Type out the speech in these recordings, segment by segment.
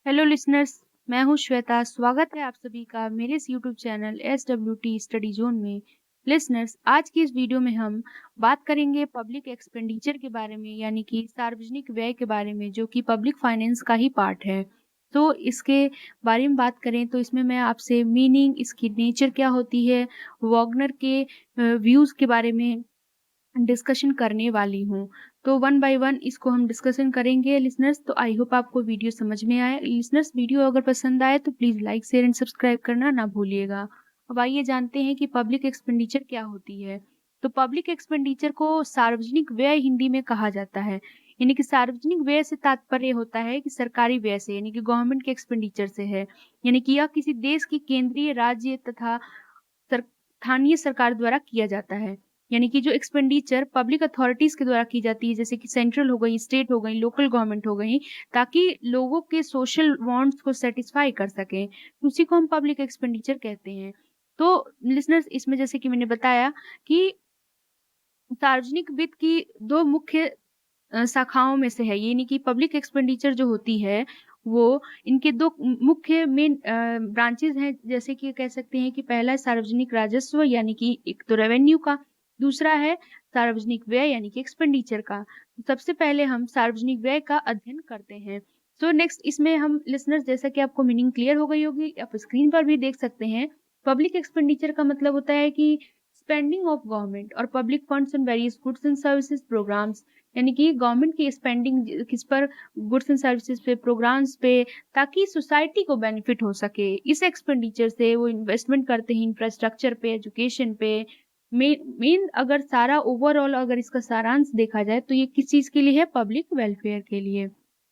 Hello listeners. मैं हूं श्वेता। स्वागत है आप सभी का मेरे इस YouTube channel SWT study zone में। लिसनर्स, आज की इस वीडियो में हम बात करेंगे पब्लिक एक्सपेंडिचर के बारे में, यानी कि सार्वजनिक व्यय के बारे में, जो कि पब्लिक फाइनेंस का ही पार्ट है। तो इसके बारे में बात करें तो इसमें मैं आपसे मीनिंग, इसकी नेचर क्या होती है, वॉगनर के व्यूज के बारे में डिस्कशन करने वाली हूँ। तो वन बाय वन इसको हम डिस्कशन करेंगे लिसनर्स। तो आई होप आपको वीडियो समझ में आए। लिसनर्स, वीडियो अगर पसंद आए तो please like, share and subscribe करना ना भूलिएगा। अब आइए जानते हैं कि पब्लिक एक्सपेंडिचर क्या होती है। तो पब्लिक एक्सपेंडिचर को सार्वजनिक व्यय हिंदी में कहा जाता है। यानी कि सार्वजनिक व्यय से तात्पर्य होता है कि सरकारी व्यय से, यानी कि गवर्नमेंट के एक्सपेंडिचर से है। यानी कि यह किसी देश की केंद्रीय, राज्य तथा स्थानीय सरकार द्वारा किया जाता है। यानी कि जो एक्सपेंडिचर पब्लिक अथॉरिटीज के द्वारा की जाती है, जैसे कि सेंट्रल हो गई, स्टेट हो गई, लोकल गवर्नमेंट हो गई, ताकि लोगों के सोशल वांट्स को सेटिस्फाई कर सके, उसी को हम पब्लिक एक्सपेंडिचर कहते हैं। तो लिसनर्स, इसमें जैसे कि मैंने बताया कि सार्वजनिक वित्त की दो मुख्य शाखाओं में से है। यानी कि पब्लिक एक्सपेंडिचर जो होती है वो इनके दो मुख्य मेन ब्रांचेस हैं। जैसे कि कह सकते हैं कि पहला है सार्वजनिक राजस्व, यानी कि एक तो रेवेन्यू का, दूसरा है सार्वजनिक व्यय यानी कि एक्सपेंडिचर का। सबसे पहले हम सार्वजनिक व्यय का अध्ययन करते हैं। सो नेक्स्ट इसमें हम लिसनर्स, जैसा कि आपको मीनिंग क्लियर हो गई होगी, आप स्क्रीन पर भी देख सकते हैं। पब्लिक एक्सपेंडिचर का मतलब होता है कि स्पेंडिंग ऑफ गवर्नमेंट और public funds on various goods and services programmes. यानी कि गवर्नमेंट की स्पेंडिंग किस पर, गुड्स एंड सर्विसेज पे, प्रोग्राम्स पे, ताकि सोसाइटी को बेनिफिट हो सके। इस एक्सपेंडिचर से वो इन्वेस्टमेंट करते हैं इंफ्रास्ट्रक्चर पे, एजुकेशन पे। मेन अगर सारा ओवरऑल अगर इसका सारांश देखा जाए तो ये किस चीज के लिए है? पब्लिक वेलफेयर के लिए,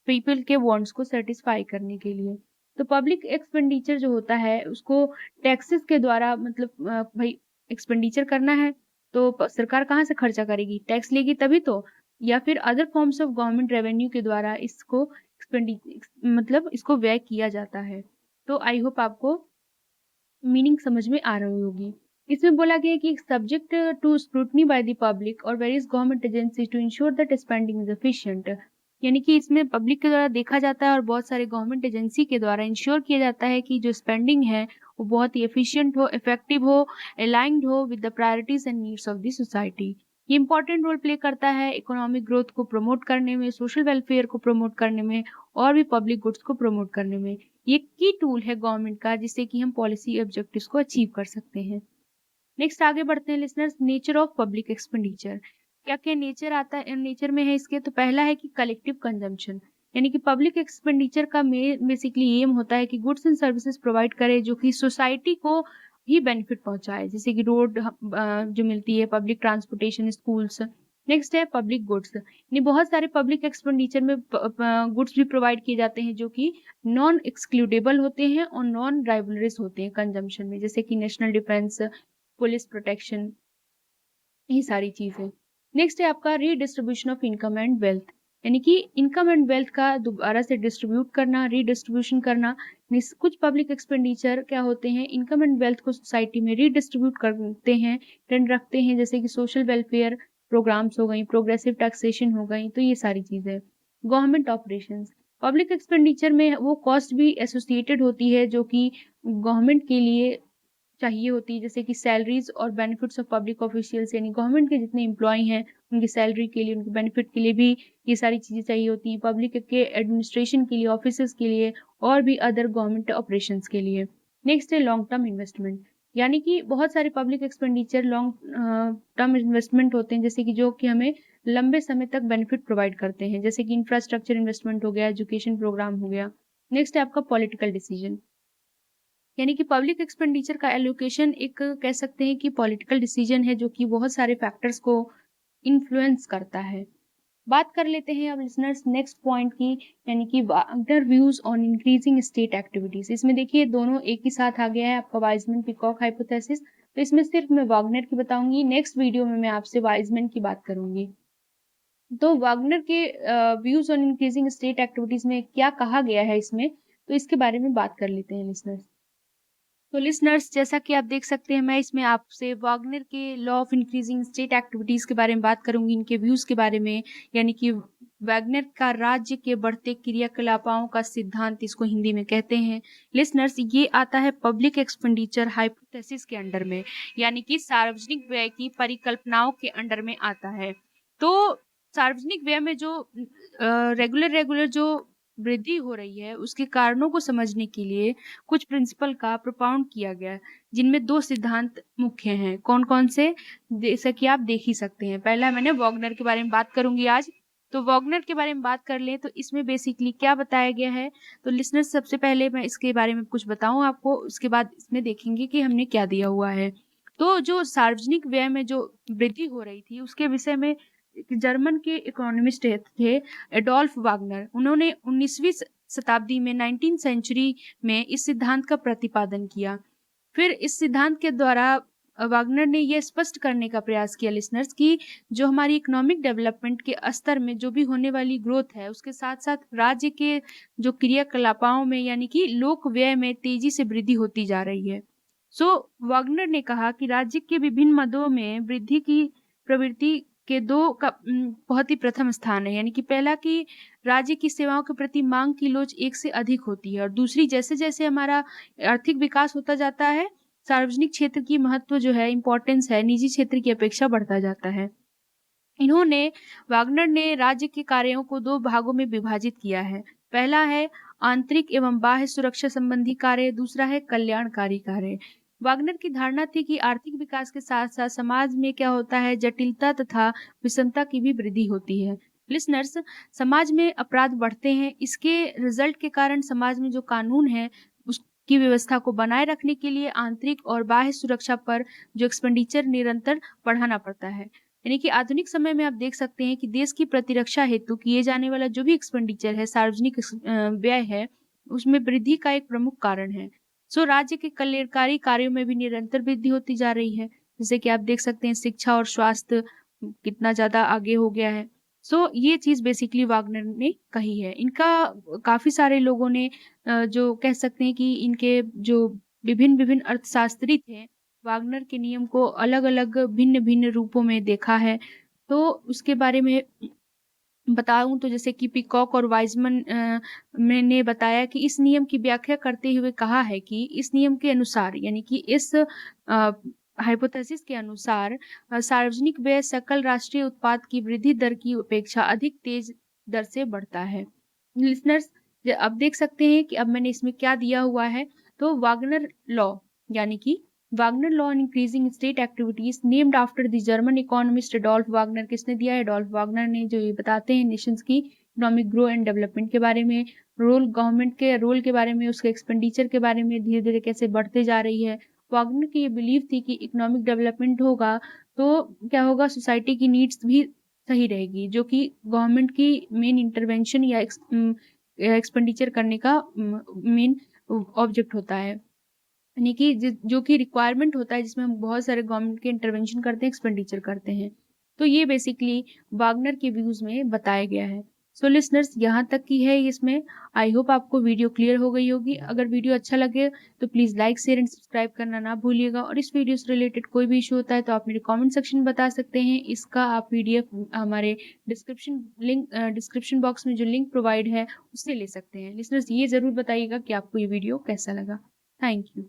पीपल के वांट्स को सेटिस्फाई करने के लिए। तो पब्लिक एक्सपेंडिचर जो होता है उसको टैक्सेस के द्वारा, मतलब भाई एक्सपेंडिचर करना है तो सरकार कहाँ से खर्चा करेगी? टैक्स लेगी तभी तो। या फिर other forms of government revenue के द्वारा इसको मतलब इसको व्यय किया जाता है। तो आई होप आपको मीनिंग समझ में आ रही होगी। इसमें बोला गया है कि subject to scrutiny by the public और various government agencies to ensure that spending is efficient. यानी कि इसमें पब्लिक के द्वारा देखा जाता है और बहुत सारे गवर्नमेंट एजेंसी के द्वारा इंश्योर किया जाता है कि जो स्पेंडिंग है वो बहुत ही एफिशिएंट हो, इफेक्टिव हो, अलाइन्ड हो with the priorities and needs of the society. ये इंपॉर्टेंट रोल प्ले करता है इकोनॉमिक ग्रोथ को प्रमोट करने में, सोशल वेलफेयर को प्रमोट करने में और भी पब्लिक गुड्स को प्रमोट करने में। ये की टूल है गवर्नमेंट का, जिससे कि हम पॉलिसी ऑब्जेक्टिव्स को अचीव कर सकते हैं। नेक्स्ट आगे बढ़ते हैं listeners. Nature of public expenditure, क्या क्या नेचर आता है, नेचर में है इसके? तो पहला है कि कलेक्टिव कंजम्पशन। यानी कि पब्लिक एक्सपेंडिचर का बेसिकली एम होता है कि गुड्स एंड सर्विसेज प्रोवाइड करे जो कि सोसाइटी को ही बेनिफिट पहुंचाए, जैसे कि रोड जो मिलती है, पब्लिक ट्रांसपोर्टेशन, स्कूल्स। नेक्स्ट है पब्लिक गुड्स। यानी बहुत सारे पब्लिक एक्सपेंडिचर में गुड्स भी प्रोवाइड किए जाते हैं जो कि नॉन एक्सक्लूडेबल होते हैं और नॉन राइवलरस होते हैं कंजम्पशन में, जैसे कि नेशनल डिफेंस, पुलिस प्रोटेक्शन, ये सारी चीजें। नेक्स्ट है आपका redistribution of income and wealth. यानी कि इनकम एंड वेल्थ का दोबारा से डिस्ट्रीब्यूट करना, रीडिस्ट्रीब्यूशन करना। कुछ पब्लिक एक्सपेंडिचर क्या होते हैं, इनकम एंड वेल्थ को सोसाइटी में रीडिस्ट्रीब्यूट करते हैं, ट्रेंड रखते हैं, जैसे कि सोशल वेलफेयर प्रोग्राम्स हो गई, प्रोग्रेसिव टैक्सेशन हो गई, तो ये सारी चीजें। गवर्नमेंट ऑपरेशंस, पब्लिक एक्सपेंडिचर में वो कॉस्ट भी एसोसिएटेड होती है जो कि गवर्नमेंट के लिए चाहिए होती है, जैसे कि सैलरीज और बेनिफिट्स ऑफ पब्लिक ऑफिशियल्स, यानी गवर्नमेंट के जितने एम्प्लॉय हैं उनकी सैलरी के लिए, उनके बेनिफिट के लिए भी ये सारी चीजें चाहिए होती हैं। पब्लिक के एडमिनिस्ट्रेशन के लिए, ऑफिस के लिए और भी अदर गवर्नमेंट ऑपरेशंस के लिए। नेक्स्ट है लॉन्ग टर्म इन्वेस्टमेंट। यानी कि बहुत सारे public expenditure long term investment होते हैं, जैसे कि जो कि हमें लंबे समय तक बेनिफिट प्रोवाइड करते हैं, जैसे कि इंफ्रास्ट्रक्चर इन्वेस्टमेंट हो गया, एजुकेशन प्रोग्राम हो गया। नेक्स्ट है आपका पॉलिटिकल डिसीजन। यानी कि पब्लिक एक्सपेंडिचर का एलोकेशन एक कह सकते हैं कि पॉलिटिकल डिसीजन है जो कि बहुत सारे फैक्टर्स को इन्फ्लुएंस करता है। बात कर लेते हैं अब लिसनर्स नेक्स्ट पॉइंट की, यानी कि Wagner views on increasing state activities. इसमें देखिए दोनों एक ही साथ आ गया है आपका वाइजमैन पिकॉक हाइपोथेसिस। तो इसमें सिर्फ मैं वागनर की बताऊंगी, नेक्स्ट वीडियो में मैं आपसे वाइजमैन की बात करूंगी। तो वागनर के views on increasing state activities में क्या कहा गया है इसमें, तो इसके बारे में बात कर लेते हैं लिसनर्स। तो लिसनर्स, जैसा कि आप देख सकते हैं, मैं इसमें आपसे वागनर के law of increasing state activities के बारे में बात करूंगी, इनके व्यूज के बारे में। यानी कि वैगनर का राज्य के बढ़ते क्रियाकलापों का सिद्धांत, इसको हिंदी में कहते हैं। लिसनर्स, ये आता है पब्लिक एक्सपेंडिचर हाइपोथेसिस के अंडर में, यानी कि सार्वजनिक व्यय की परिकल्पनाओं के अंडर में आता है। तो सार्वजनिक व्यय में जो रेगुलर जो वृद्धि हो रही है, उसके कारणों को समझने के लिए कुछ प्रिंसिपल का प्रोपाउंड किया गया है, जिनमें 2 सिद्धांत मुख्य हैं। कौन-कौन से? जैसा कि आप देख ही सकते हैं। पहला मैंने वॉगनर के बारे में बात करूंगी आज। तो वॉगनर के बारे में बात कर लें तो इसमें बेसिकली क्या बताया गया है। तो लिसनर्स, सबसे पहले मैं इसके बारे में कुछ बताऊं आपको, उसके बाद इसमें देखेंगे कि हमने क्या दिया हुआ है। तो जो सार्वजनिक व्यय में जो वृद्धि हो रही थी, उसके विषय में एक जर्मन के इकोनॉमिस्ट थे एडोल्फ वागनर। उन्होंने 19वीं शताब्दी में 19th सेंचुरी में इस सिद्धांत का प्रतिपादन किया। फिर इस सिद्धांत के द्वारा वागनर ने यह स्पष्ट करने का प्रयास किया लिसनर्स कि जो हमारी इकोनॉमिक डेवलपमेंट के स्तर में जो भी होने वाली ग्रोथ है, उसके साथ साथ राज्य के जो क्रियाकलापों में, यानी कि लोक व्यय में तेजी से वृद्धि होती जा रही है। सो वागनर ने कहा कि राज्य के विभिन्न मदों में वृद्धि की प्रवृत्ति के दो का बहुत ही प्रथम स्थान है, यानी कि पहला कि राज्य की सेवाओं के प्रति मांग की लोच एक से अधिक होती है, और दूसरी, जैसे जैसे हमारा आर्थिक विकास होता जाता है, सार्वजनिक क्षेत्र की महत्व जो है, इम्पोर्टेंस है, निजी क्षेत्र की अपेक्षा बढ़ता जाता है। वागनर ने राज्य के कार्यों को 2 भागों में विभाजित किया है। पहला है आंतरिक एवं बाह्य सुरक्षा संबंधी कार्य, दूसरा है कल्याणकारी कार्य। वागनर की धारणा थी कि आर्थिक विकास के साथ साथ समाज में क्या होता है, जटिलता तथा विषमता की भी वृद्धि होती है। लिसनर्स, समाज में अपराध बढ़ते हैं। इसके रिजल्ट के कारण समाज में जो कानून है, उसकी व्यवस्था को बनाए रखने के लिए आंतरिक और बाह्य सुरक्षा पर जो एक्सपेंडिचर निरंतर बढ़ाना पड़ता है। यानी कि आधुनिक समय में आप देख सकते हैं कि देश की प्रतिरक्षा हेतु किए जाने वाला जो भी एक्सपेंडिचर है, सार्वजनिक व्यय है, उसमें वृद्धि का एक प्रमुख कारण है। सो राज्य के कल्याणकारी कार्यों में भी निरंतर वृद्धि होती जा रही है। जैसे कि आप देख सकते हैं शिक्षा और स्वास्थ्य कितना ज्यादा आगे हो गया है। सो ये चीज बेसिकली वागनर ने कही है। इनका काफी सारे लोगों ने जो कह सकते हैं कि इनके जो विभिन्न विभिन्न अर्थशास्त्री थे, वागनर के नियम को अलग-अलग भिन्न-भिन्न रूपों में देखा है। तो उसके बारे में बताऊँ तो जैसे कि पीकॉक और वाइज़मन ने बताया कि इस नियम की व्याख्या करते हुए कहा है कि इस नियम के अनुसार, यानी कि इस हाइपोथेसिस के अनुसार सार्वजनिक व्यय सकल राष्ट्रीय उत्पाद की वृद्धि दर की अपेक्षा अधिक तेज दर से बढ़ता है। लिसनर्स, अब देख सकते हैं कि अब मैंने इसमें क्या दिया हुआ है। तो वागनर लॉ, यानी कि Wagner law on increasing state activities named after the German economist Adolf Wagner. किसने दिया है? एडोल्फ वागनर ने। जो ये बताते हैं नेशंस की इकोनॉमिक ग्रो एंड डेवलपमेंट के बारे में, गवर्नमेंट के रोल के बारे में, उसके एक्सपेंडिचर के बारे में, धीरे धीरे कैसे बढ़ते जा रही है। वागनर की ये बिलीव थी कि इकोनॉमिक डेवलपमेंट होगा तो क्या होगा, सोसाइटी की नीड्स भी सही रहेगी, जो कि गवर्नमेंट की मेन इंटरवेंशन या एक्सपेंडिचर करने का मेन ऑब्जेक्ट होता है, यानी कि जो कि रिक्वायरमेंट होता है, जिसमें हम बहुत सारे गवर्नमेंट के इंटरवेंशन करते हैं, एक्सपेंडिचर करते हैं। तो ये बेसिकली वागनर के व्यूज में बताया गया है। सो लिसनर्स, यहाँ तक की है इसमें। आई होप आपको वीडियो क्लियर हो गई होगी। अगर वीडियो अच्छा लगे तो please like, share and subscribe करना ना भूलिएगा, और इस वीडियो से रिलेटेड कोई भी इशू होता है तो आप मेरे कॉमेंट सेक्शन में बता सकते हैं। इसका आप PDF हमारे डिस्क्रिप्शन बॉक्स में जो लिंक प्रोवाइड है उससे ले सकते हैं। लिसनर्स, ये जरूर बताइएगा कि आपको ये वीडियो कैसा लगा। Thank you.